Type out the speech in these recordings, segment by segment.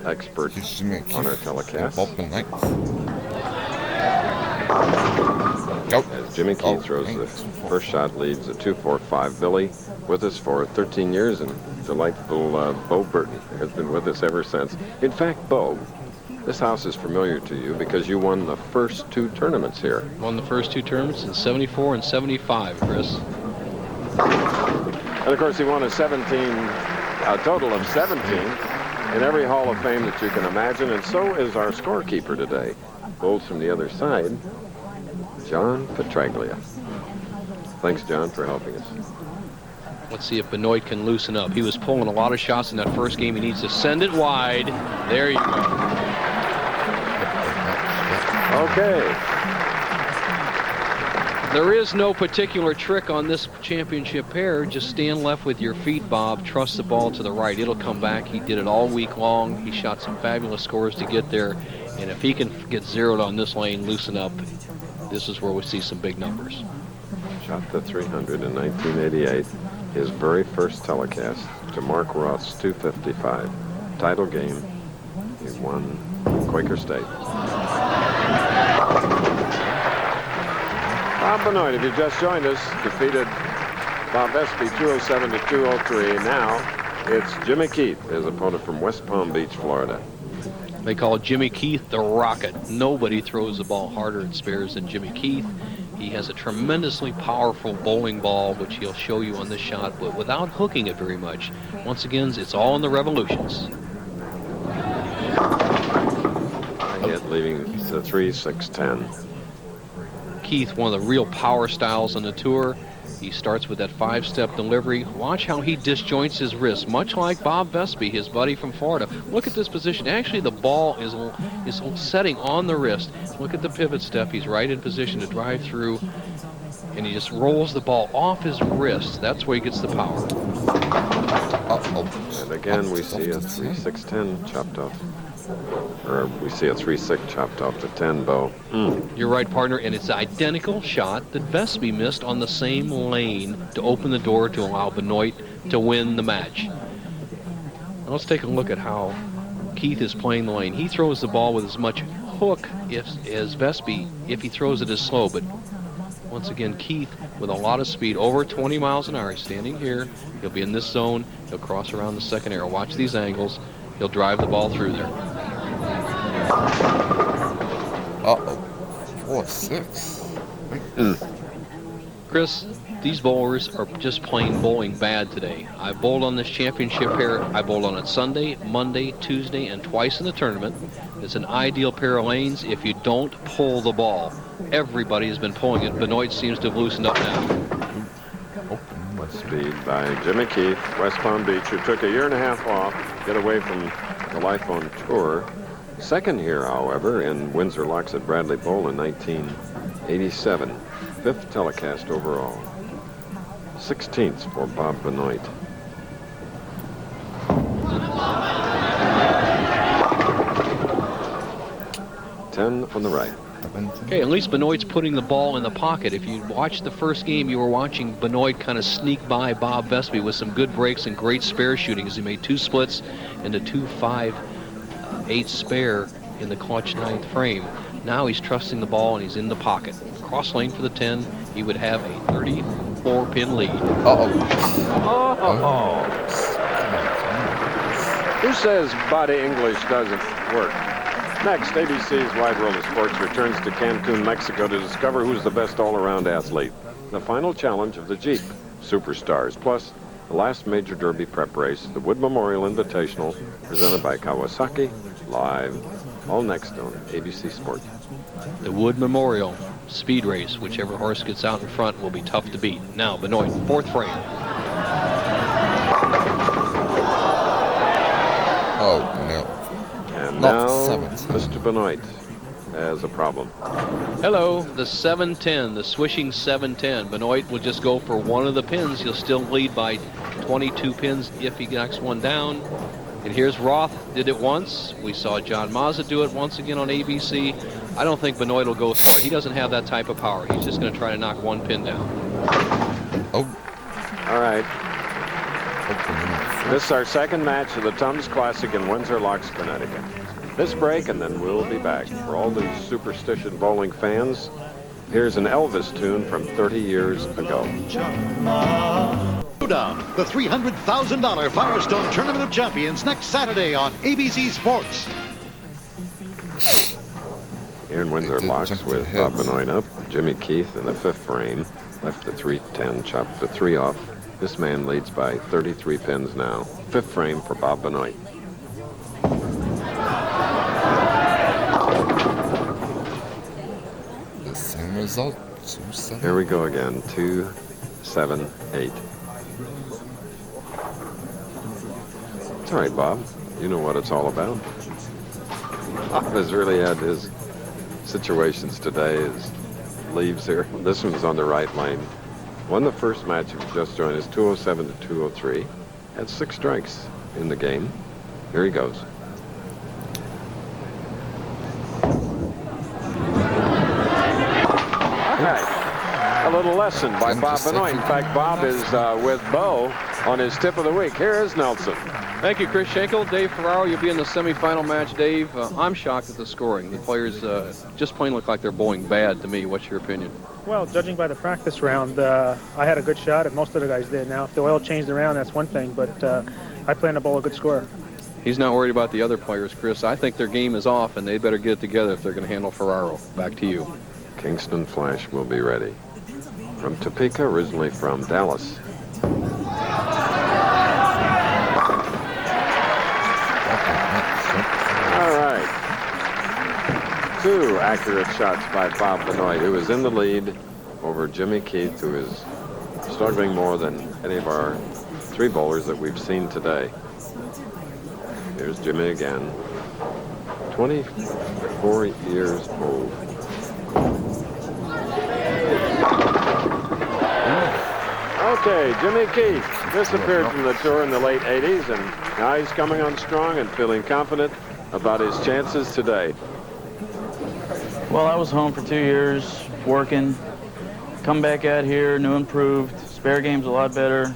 expert on our telecast. As Jimmy Keith throws the first shot, leads a 2-4-5. Billy with us for 13 years, and delightful Bo Burton has been with us ever since. In fact, Bo, this house is familiar to you because you won the first 2 tournaments here. Won the first 2 tournaments in 74 and 75, Chris. And of course, he won a total of 17 in every Hall of Fame that you can imagine, and so is our scorekeeper today. Bowls from the other side, John Petraglia. Thanks, John, for helping us. Let's see if Benoit can loosen up. He was pulling a lot of shots in that first game. He needs to send it wide. There you go. Okay. There is no particular trick on this championship pair. Just stand left with your feet, Bob. Trust the ball to the right. It'll come back. He did it all week long. He shot some fabulous scores to get there. And if he can get zeroed on this lane, loosen up, this is where we see some big numbers. Shot the 300 in 1988. His very first telecast to Mark Roth's 255. Title game. He won Quaker State. Bob Benoit, if you just joined us, defeated Bob Vespi 207 to 203. Now it's Jimmy Keith, his opponent from West Palm Beach, Florida. They call Jimmy Keith the Rocket. Nobody throws the ball harder in spares than Jimmy Keith. He has a tremendously powerful bowling ball, which he'll show you on this shot, but without hooking it very much. Once again, it's all in the revolutions. Hit leaving the 3-6-10. Keith, one of the real power styles on the tour. He starts with that 5-step delivery. Watch how he disjoints his wrist, much like Bob Vespi, his buddy from Florida. Look at this position. Actually, the ball is setting on the wrist. Look at the pivot step. He's right in position to drive through, and he just rolls the ball off his wrist. That's where he gets the power. And again, we see a 3-6-10 chopped off. Or we see a 3-6 chopped off to 10, Bo. You're right, partner, and it's the identical shot that Vespi missed on the same lane to open the door to allow Benoit to win the match. Now let's take a look at how Keith is playing the lane. He throws the ball with as much hook as Vespi if he throws it as slow, but once again, Keith with a lot of speed, over 20 miles an hour. He's standing here. He'll be in this zone. He'll cross around the second arrow. Watch these angles. He'll drive the ball through there. 4-6. Chris, these bowlers are just plain bowling bad today. I bowled on this championship pair. I bowled on it Sunday, Monday, Tuesday, and twice in the tournament. It's an ideal pair of lanes if you don't pull the ball. Everybody has been pulling it. Benoit seems to have loosened up now. Speed by Jimmy Keith, West Palm Beach, who took a year and a half off, get away from the Life on Tour. Second here, however, in Windsor Locks at Bradley Bowl in 1987. 5th telecast overall. 16th for Bob Benoit. Ten on the right. Okay, at least Benoit's putting the ball in the pocket. If you watched the first game, you were watching Benoit kind of sneak by Bob Vespi with some good breaks and great spare shooting as he made 2 splits and a 2-5-8 spare in the clutch 9th frame. Now he's trusting the ball and he's in the pocket. Cross lane for the 10, he would have a 34-pin lead. Who says body English doesn't work? Next, ABC's Wide World of Sports returns to Cancun, Mexico to discover who's the best all-around athlete. The final challenge of the Jeep Superstars, plus the last major Derby prep race, the Wood Memorial Invitational, presented by Kawasaki, live, all next on ABC Sports. The Wood Memorial Speed Race, whichever horse gets out in front will be tough to beat. Now, Benoit, 4th frame. Oh, no. And Not now, 17. Mr. Benoit has a problem. Hello, the 710, the swishing 710. Benoit will just go for one of the pins. He'll still lead by 22 pins if he knocks one down. And here's Roth, did it once. We saw John Mazza do it once again on ABC. I don't think Benoit will go through it. He doesn't have that type of power. He's just going to try to knock one pin down. All right. This is our second match of the Tums Classic in Windsor Locks, Connecticut. This break, and then we'll be back. For all these superstition bowling fans, here's an Elvis tune from 30 years ago. Showdown, the $300,000 Firestone Tournament of Champions next Saturday on ABC Sports. Here in Windsor Locks with Bob Benoit up, Jimmy Keeth in the fifth frame. Left the 310, chopped the 3 off. This man leads by 33 pins now. Fifth frame for Bob Benoit. The same result. 2-7. Here we go again. 2, 7, 8. It's all right, Bob. You know what it's all about. Bob has really had his situations today. His leaves here. This one's on the right lane. Won the first match if you just joined us, 207 to 203. Had 6 strikes in the game. Here he goes. All right. A little lesson by Bob Benoit. In fact, Bob is with Bo on his tip of the week. Here is Nelson. Thank you, Chris Schenkel. Dave Ferraro, you'll be in the semifinal match. Dave, I'm shocked at the scoring. The players just plain look like they're bowling bad to me. What's your opinion? Well, judging by the practice round, I had a good shot, and most of the guys did. Now, if the oil changed around, that's one thing, but I plan to bowl a good score. He's not worried about the other players, Chris. I think their game is off, and they better get it together if they're going to handle Ferraro. Back to you. Kingston Flash will be ready. From Topeka, originally from Dallas. All right. 2 accurate shots by Bob Benoit, who is in the lead over Jimmy Keith, who is struggling more than any of our 3 bowlers that we've seen today. Here's Jimmy again. 24 years old. Okay, Jimmy Keith disappeared from the tour in the late 80s, and now he's coming on strong and feeling confident about his chances today. Well, I was home for 2 years, working. Come back out here, new improved. Spare game's a lot better.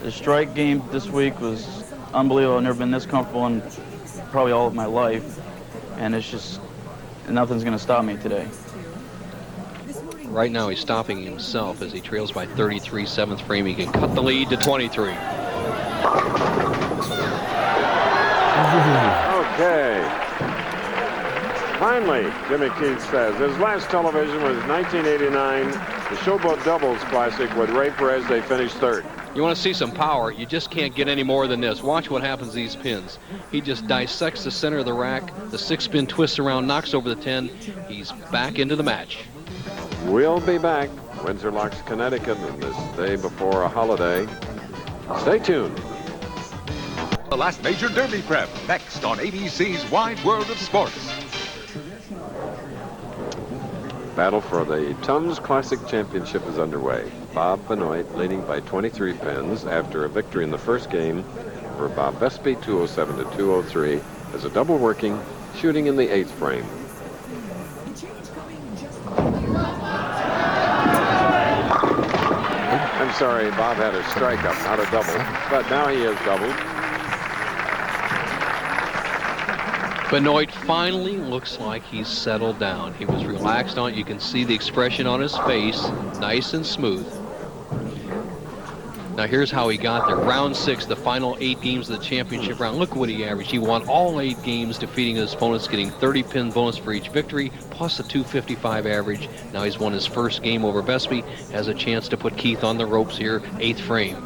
The strike game this week was unbelievable. I've never been this comfortable in probably all of my life. And it's just, nothing's going to stop me today. Right now, he's stopping himself as he trails by 33, 7th frame. He can cut the lead to 23. Okay. Finally, Jimmy Keith says, his last television was 1989, the Showboat Doubles Classic with Ray Perez. They finished 3rd. You want to see some power, you just can't get any more than this. Watch what happens to these pins. He just dissects the center of the rack. The 6-pin twists around, knocks over the 10. He's back into the match. We'll be back. Windsor Locks, Connecticut, on this day before a holiday. Stay tuned. The last major derby prep, next on ABC's Wide World of Sports. Battle for the Tums Classic Championship is underway. Bob Benoit leading by 23 pins after a victory in the first game for Bob Vespi, 207 to 203, as a double working, shooting in the 8th frame. I'm sorry, Bob had a strike up, not a double, but now he has doubled. Benoit finally looks like he's settled down. He was relaxed on it. You can see the expression on his face, nice and smooth. Now here's how he got there. Round 6, the final 8 games of the championship round. Look what he averaged. He won all 8 games, defeating his opponents, getting 30-pin bonus for each victory, plus a 255 average. Now he's won his first game over Vespi, has a chance to put Keith on the ropes here, 8th frame.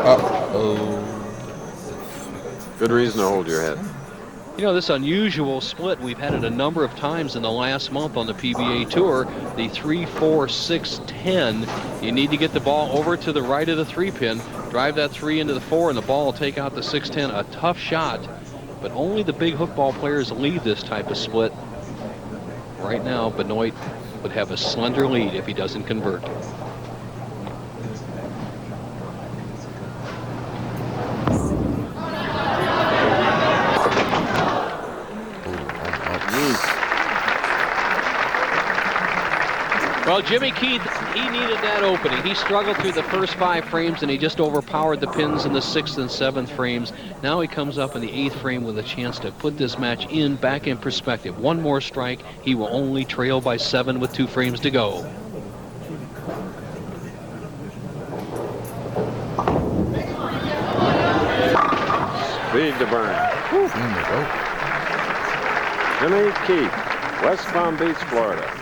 Uh-oh. Good reason to hold your head. You know, this unusual split, we've had it a number of times in the last month on the PBA Tour. The 3, 4, 6, 10. You need to get the ball over to the right of the 3-pin, drive that 3 into the 4, and the ball will take out the 6-10. A tough shot, but only the big hook ball players lead this type of split. Right now, Benoit would have a slender lead if he doesn't convert. Well, Jimmy Keith He needed that opening. He struggled through the first 5 frames, and he just overpowered the pins in the 6th and 7th frames. Now he comes up in the 8th frame with a chance to put this match back in perspective. One more strike, he will only trail by 7 with 2 frames to go. Speed to burn. Jimmy Keeth, West Palm Beach, Florida.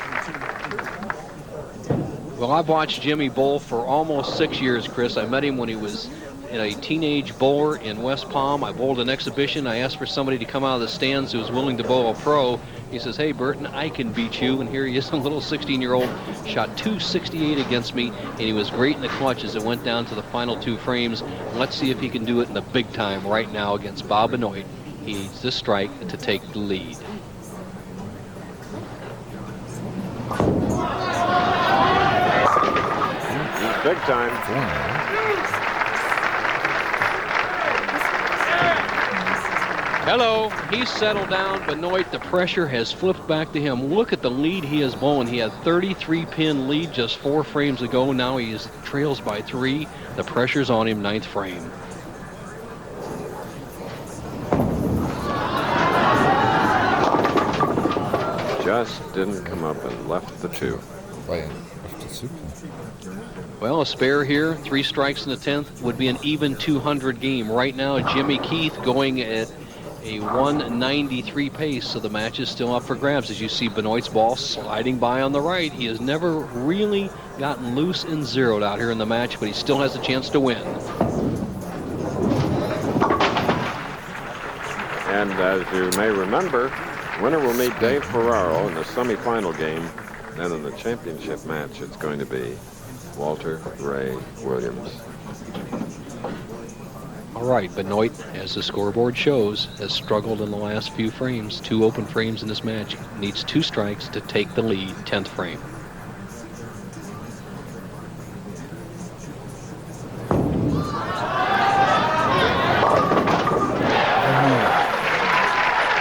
Well, I've watched Jimmy bowl for almost 6 years, Chris. I met him when he was in a teenage bowler in West Palm. I bowled an exhibition. I asked for somebody to come out of the stands who was willing to bowl a pro. He says, "Hey, Burton, I can beat you." And here he is, a little 16-year-old, shot 268 against me, and he was great in the clutch as it went down to the final 2 frames. Let's see if he can do it in the big time right now against Bob Benoit. He needs this strike to take the lead. Big time. Hello, he's settled down. Benoit, the pressure has flipped back to him. Look at the lead he is bowling. He had 33-pin lead just 4 frames ago. Now he trails by 3. The pressure's on him, 9th frame. Just didn't come up and left the 2. Well, a spare here, 3 strikes in the 10th would be an even 200 game. Right now, Jimmy Keeth going at a 193 pace, so the match is still up for grabs. As you see Benoit's ball sliding by on the right, he has never really gotten loose and zeroed out here in the match, but he still has a chance to win. And as you may remember, winner will meet Dave Ferraro in the semifinal game. Then in the championship match, it's going to be Walter Ray Williams. All right, Benoit, as the scoreboard shows, has struggled in the last few frames. 2 open frames in this match. Needs 2 strikes to take the lead, 10th frame.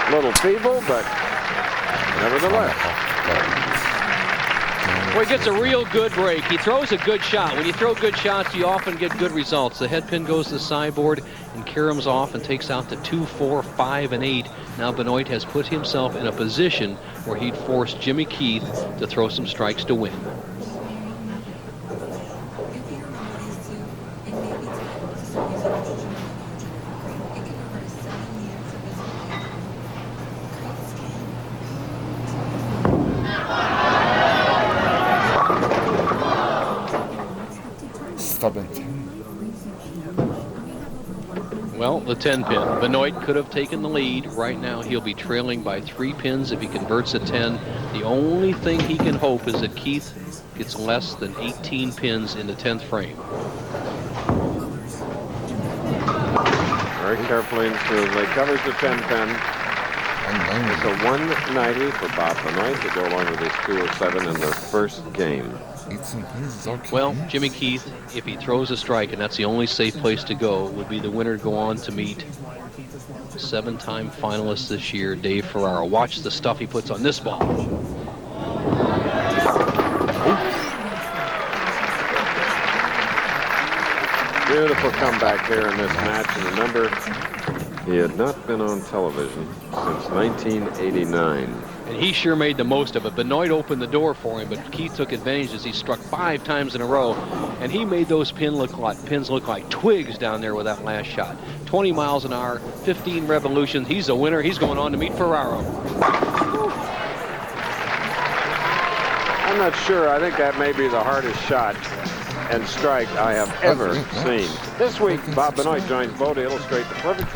A little feeble, but nevertheless. Well, he gets a real good break. He throws a good shot. When you throw good shots, you often get good results. The head pin goes to the sideboard and caroms off and takes out the 2, 4, 5, and 8. Now Benoit has put himself in a position where he'd force Jimmy Keeth to throw some strikes to win. Well, the 10 pin. Benoit could have taken the lead. Right now, he'll be trailing by 3 pins if he converts a 10. The only thing he can hope is that Keith gets less than 18 pins in the 10th frame. Very carefully and smoothly. Covers the 10 pin. It's a 190 for Bob Benoit to go along with his 207 in the first game. Well, Jimmy Keith, if he throws a strike, and that's the only safe place to go, would be the winner to go on to meet 7-time finalist this year, Dave Ferraro. Watch the stuff he puts on this ball. Beautiful comeback there in this match. And remember, he had not been on television since 1989. And he sure made the most of it. Benoit opened the door for him, but Keith took advantage as he struck 5 times in a row. And he made those pins look like twigs down there with that last shot. 20 miles an hour, 15 revolutions. He's a winner. He's going on to meet Ferraro. I'm not sure. I think that may be the hardest shot and strike I have ever seen. This week, Bob Benoit joins Bo to illustrate the perfect